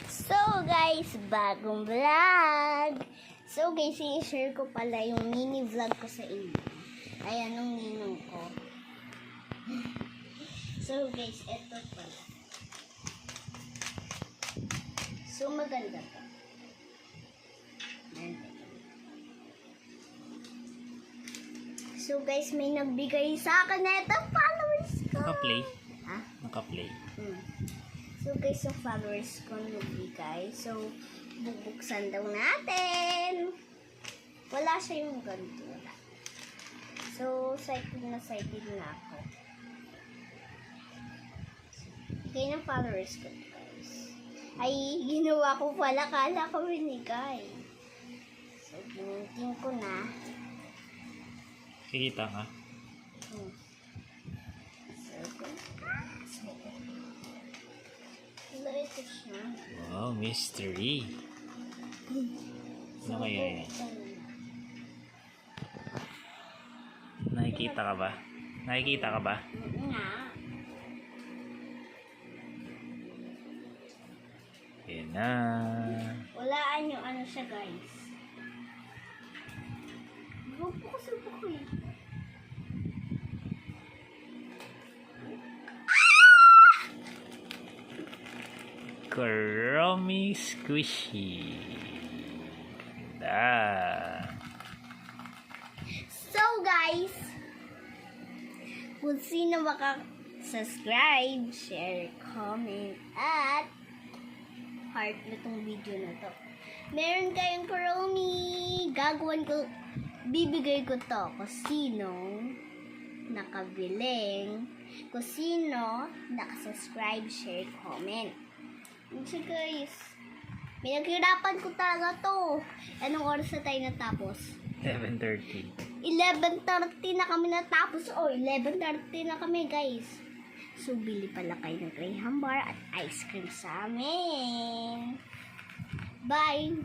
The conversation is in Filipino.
So guys, bagong vlog. So guys, i-share ko pala yung mini vlog ko sa inyo. Ayan yung ninong ko. So guys, eto pala. So maganda to. So guys, may nagbigay sa akin na itong followers ko. Naka-play? Ha? Naka-play. So guys, yung followers ko nagbigay. So, bubuksan daw natin. Wala siya yung ganito. Wala. So, excited na ako. Kaya ng followers ko, guys. Ay, ginawa ko pala. Kala ko binigay. So, ginintin ko na. Kikita ka? Ito siya. Wow, mystery. Ano kaya yan? Nakikita ka ba? Nakikita ka ba? Nga. Yan na. Walaan nyo ano siya, guys. Subo ko eh. Kuromi Squishy. Ganda. So guys, kung sino subscribe, share, comment, at heart na tong video na to. Meron kayong Kuromi. Bibigay ko to kung sinong nakabiling, kung sino nakasubscribe, share, comment. So guys, pinaghirapan ko talaga to. Anong oras na tayo natapos? 11:30. 11:30 na kami natapos. 11:30 na kami, guys. So, bili pala kayo ng Graham bar at ice cream sa amin. Bye!